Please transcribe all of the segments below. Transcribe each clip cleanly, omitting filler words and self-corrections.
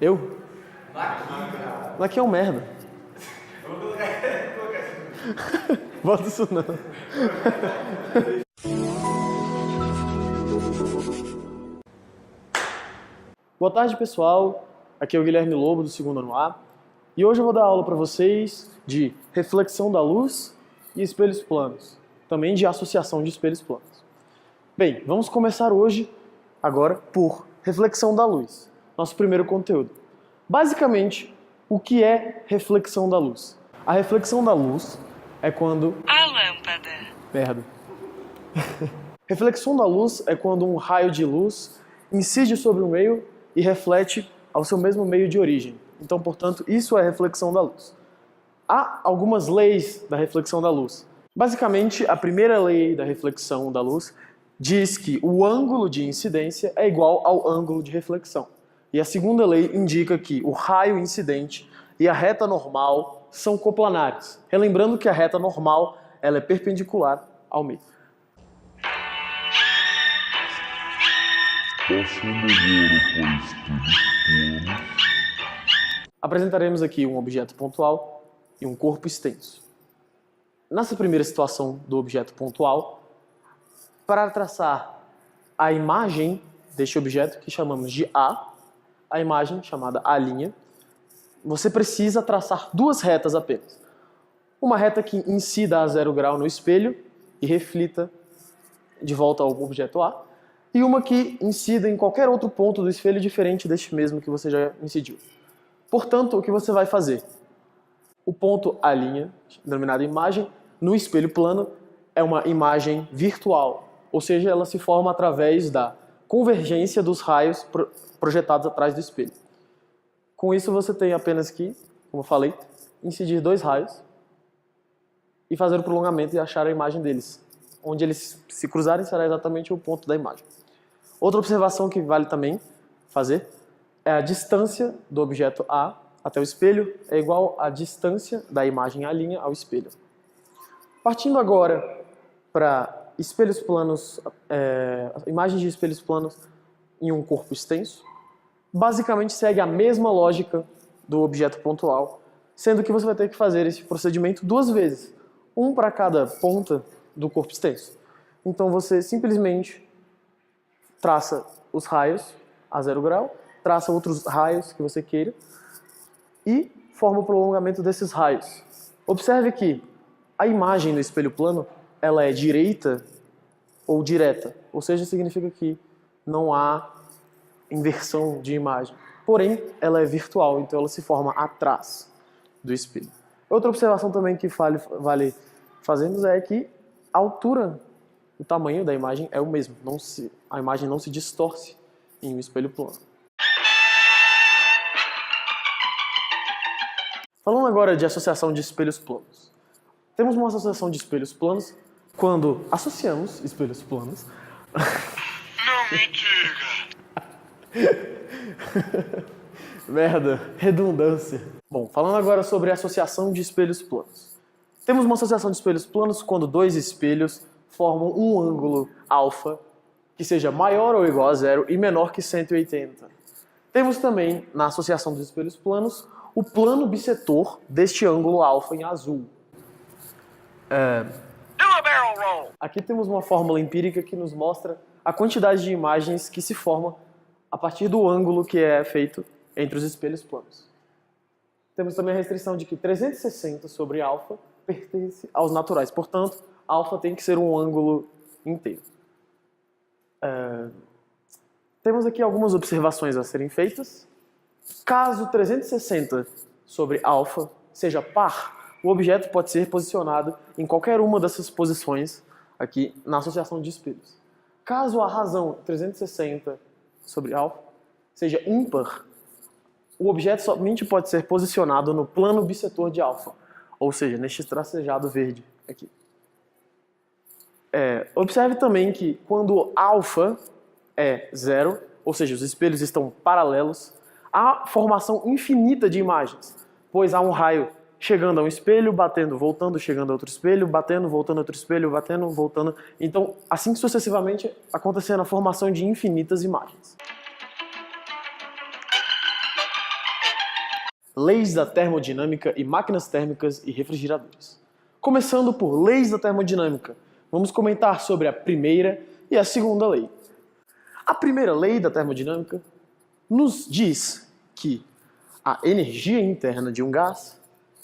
Eu? Aqui é um merda. Bota isso não. Boa tarde, pessoal. Aqui é o Guilherme Lobo, do segundo ano A. E hoje eu vou dar aula para vocês de reflexão da luz e espelhos planos. Também de associação de espelhos planos. Bem, vamos começar hoje, agora, por reflexão da luz. Nosso primeiro conteúdo. Basicamente, o que é reflexão da luz? A reflexão da luz é quando... A lâmpada. Merda. Reflexão da luz é quando um raio de luz incide sobre o meio e reflete ao seu mesmo meio de origem. Então, portanto, isso é reflexão da luz. Há algumas leis da reflexão da luz. Basicamente, a primeira lei da reflexão da luz diz que o ângulo de incidência é igual ao ângulo de reflexão. E a segunda lei indica que o raio incidente e a reta normal são coplanares. Relembrando que a reta normal ela é perpendicular ao meio. Apresentaremos aqui um objeto pontual e um corpo extenso. Nessa primeira situação do objeto pontual, para traçar a imagem deste objeto, que chamamos de a imagem chamada A', você precisa traçar duas retas apenas. Uma reta que incida a 0 grau no espelho e reflita de volta ao objeto A, e uma que incida em qualquer outro ponto do espelho diferente deste mesmo que você já incidiu. Portanto, o que você vai fazer? O ponto A', denominada imagem, no espelho plano, é uma imagem virtual, ou seja, ela se forma através da convergência dos raios projetados atrás do espelho. Com isso, você tem apenas que, como eu falei, incidir dois raios e fazer o prolongamento e achar a imagem deles. Onde eles se cruzarem será exatamente o ponto da imagem. Outra observação que vale também fazer é a distância do objeto A até o espelho é igual à distância da imagem A' ao espelho. Partindo agora para espelhos planos, imagens de espelhos planos em um corpo extenso, basicamente segue a mesma lógica do objeto pontual, sendo que você vai ter que fazer esse procedimento duas vezes, um para cada ponta do corpo extenso. Então você simplesmente traça os raios a 0 grau, traça outros raios que você queira e forma o prolongamento desses raios. Observe que a imagem no espelho plano ela é direita ou direta, ou seja, significa que não há inversão de imagem. Porém, ela é virtual, então ela se forma atrás do espelho. Outra observação também que vale fazermos é que a altura, o tamanho da imagem é o mesmo. A imagem não se distorce em um espelho plano. Falando agora de associação de espelhos planos. Temos uma associação de espelhos planos quando associamos espelhos planos. Não me diga! Merda, redundância. Bom, falando agora sobre a associação de espelhos planos. Temos uma associação de espelhos planos quando dois espelhos formam um ângulo alfa que seja maior ou igual a 0 e menor que 180. Temos também, na associação dos espelhos planos, o plano bissetor deste ângulo alfa em azul. Aqui temos uma fórmula empírica que nos mostra a quantidade de imagens que se forma a partir do ângulo que é feito entre os espelhos planos. Temos também a restrição de que 360 sobre alfa pertence aos naturais. Portanto, alfa tem que ser um ângulo inteiro. Temos aqui algumas observações a serem feitas. Caso 360 sobre alfa seja par, o objeto pode ser posicionado em qualquer uma dessas posições aqui na associação de espelhos. Caso a razão 360 sobre alfa seja ímpar, o objeto somente pode ser posicionado no plano bissetor de alfa, ou seja, neste tracejado verde aqui. Observe também que quando alfa é 0, ou seja, os espelhos estão paralelos, há formação infinita de imagens, pois há um raio chegando a um espelho, batendo, voltando, chegando a outro espelho, batendo, voltando a outro espelho, batendo, voltando. Então, assim sucessivamente, acontecendo a formação de infinitas imagens. leis da termodinâmica e máquinas térmicas e refrigeradores. Começando por leis da termodinâmica, vamos comentar sobre a primeira e a segunda lei. A primeira lei da termodinâmica nos diz que a energia interna de um gás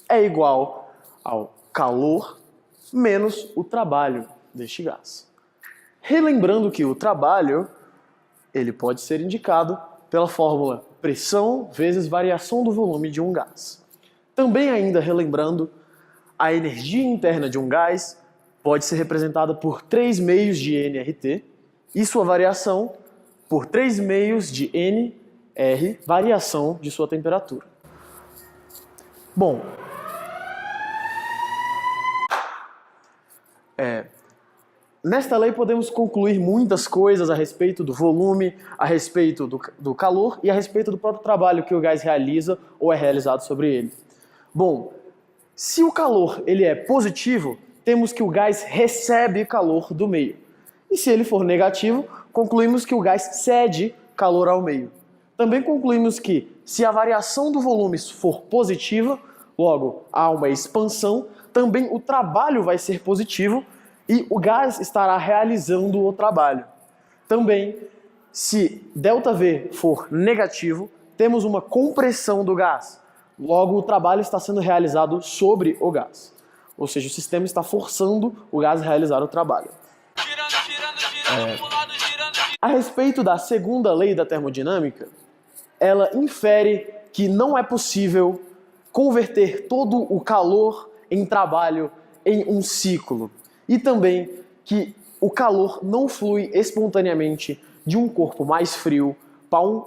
é igual ao calor menos o trabalho deste gás. Relembrando que o trabalho ele pode ser indicado pela fórmula pressão vezes variação do volume de um gás. Também ainda relembrando, a energia interna de um gás pode ser representada por 3 meios de nRT e sua variação por 3 meios de nR, variação de sua temperatura. Bom, nesta lei podemos concluir muitas coisas a respeito do volume, a respeito do calor e a respeito do próprio trabalho que o gás realiza ou é realizado sobre ele. Bom, se o calor ele é positivo, temos que o gás recebe calor do meio. E se ele for negativo, concluímos que o gás cede calor ao meio. Também concluímos que se a variação do volume for positiva, logo há uma expansão, também o trabalho vai ser positivo e o gás estará realizando o trabalho. Também, se ΔV for negativo, temos uma compressão do gás. Logo, o trabalho está sendo realizado sobre o gás. Ou seja, o sistema está forçando o gás a realizar o trabalho. A respeito da segunda lei da termodinâmica, ela infere que não é possível converter todo o calor em trabalho em um ciclo. E também que o calor não flui espontaneamente de um corpo mais frio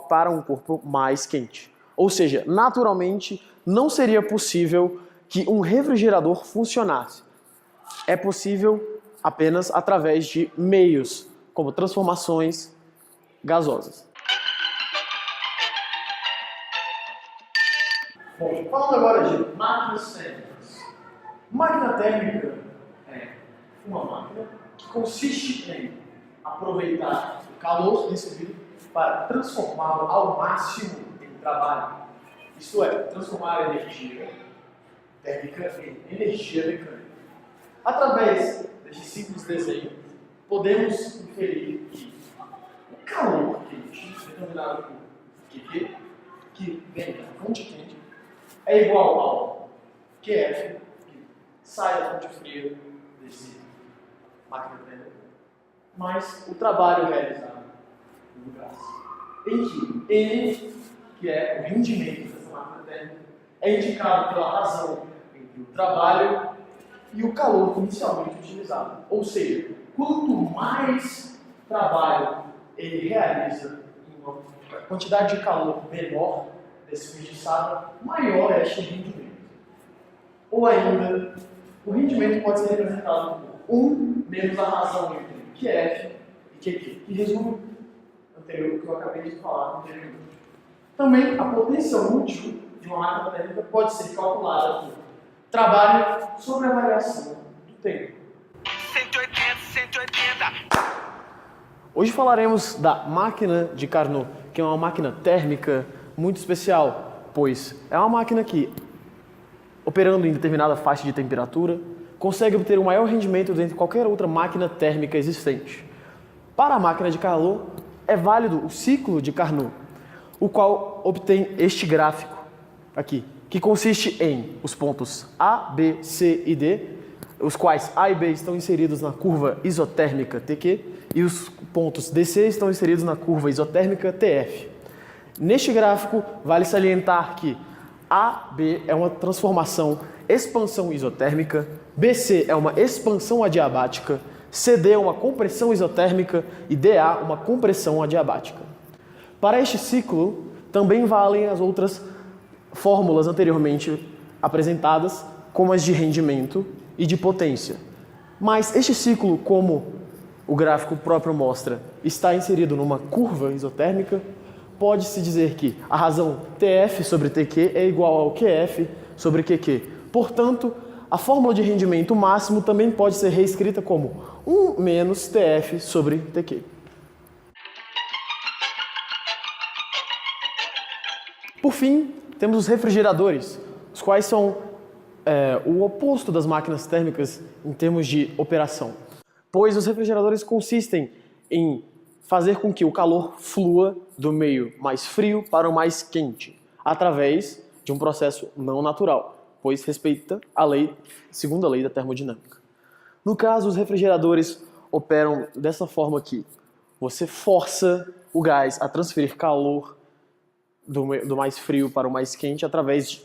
para um corpo mais quente. Ou seja, naturalmente não seria possível que um refrigerador funcionasse. É possível apenas através de meios, como transformações gasosas. Bom, falando agora de máquinas térmicas. Máquina térmica é uma máquina que consiste em aproveitar o calor recebido para transformá-lo ao máximo em trabalho. Isto é, transformar a energia térmica em energia mecânica. Através deste simples desenho, podemos inferir que o calor quente, determinado por QQ, que vem da fonte quente, é igual ao QF, que sai da fonte fria desse máquina térmica, mais o trabalho realizado no gás. Em que N, que é o rendimento dessa máquina térmica, é indicado pela razão entre o trabalho e o calor inicialmente utilizado. Ou seja, quanto mais trabalho ele realiza em uma quantidade de calor menor desperdiçado, maior é este rendimento. Ou ainda, o rendimento pode ser representado por 1 menos a razão entre QF e QQ, que resume o que eu acabei de falar anteriormente. Também a potência útil de uma máquina térmica pode ser calculada por trabalho sobre a variação do tempo. 180, 180. Hoje falaremos da máquina de Carnot, que é uma máquina térmica muito especial, pois é uma máquina que, operando em determinada faixa de temperatura, consegue obter um maior rendimento dentre qualquer outra máquina térmica existente. Para a máquina de Carnot, é válido o ciclo de Carnot, o qual obtém este gráfico aqui, que consiste em os pontos A, B, C e D, os quais A e B estão inseridos na curva isotérmica TQ e os pontos DC estão inseridos na curva isotérmica TF. Neste gráfico, vale salientar que AB é uma transformação expansão isotérmica, BC é uma expansão adiabática, CD é uma compressão isotérmica e DA uma compressão adiabática. Para este ciclo, também valem as outras fórmulas anteriormente apresentadas, como as de rendimento e de potência. Mas este ciclo, como o gráfico próprio mostra, está inserido numa curva isotérmica, pode-se dizer que a razão TF sobre TQ é igual ao QF sobre QQ. Portanto, a fórmula de rendimento máximo também pode ser reescrita como 1 menos TF sobre TQ. Por fim, temos os refrigeradores, os quais são o oposto das máquinas térmicas em termos de operação, pois os refrigeradores consistem em fazer com que o calor flua do meio mais frio para o mais quente, através de um processo não natural, pois respeita a segunda lei da termodinâmica. No caso, os refrigeradores operam dessa forma aqui. Você força o gás a transferir calor do mais frio para o mais quente através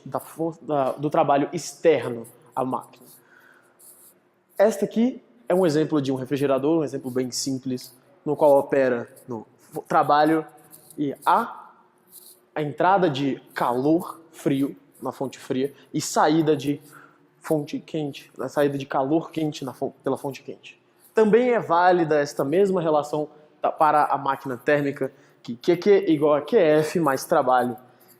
do trabalho externo à máquina. Esta aqui é um exemplo de um refrigerador, um exemplo bem simples, no qual opera no trabalho e a entrada de calor frio na fonte fria e saída de fonte quente, a saída de calor quente pela fonte quente. Também é válida esta mesma relação para a máquina térmica, que QQ igual a QF mais trabalho.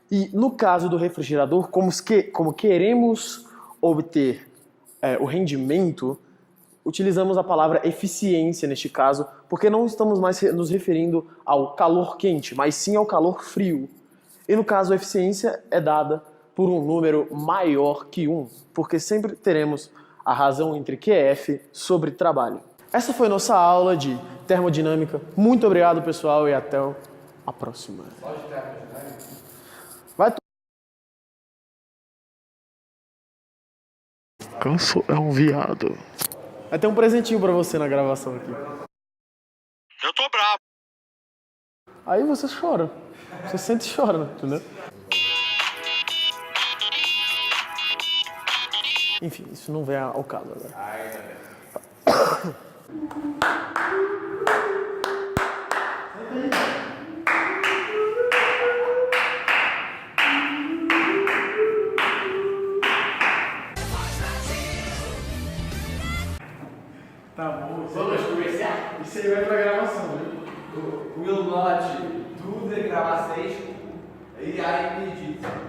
E no caso do refrigerador, como queremos obter o rendimento, utilizamos a palavra eficiência neste caso, porque não estamos mais nos referindo ao calor quente, mas sim ao calor frio. E no caso, a eficiência é dada por um número maior que 1, porque sempre teremos a razão entre QF sobre trabalho. Essa foi nossa aula de termodinâmica. Muito obrigado, pessoal, e até a próxima. Só de termodinâmica? Canso é um viado. Vai ter um presentinho pra você na gravação aqui. Eu tô bravo. Aí você chora. Você sente e chora, entendeu? Enfim, isso não vem ao caso agora. Tá bom. Vamos começar? Isso aí vai pra gravação, viu? Will not do the gravação e aí me diz.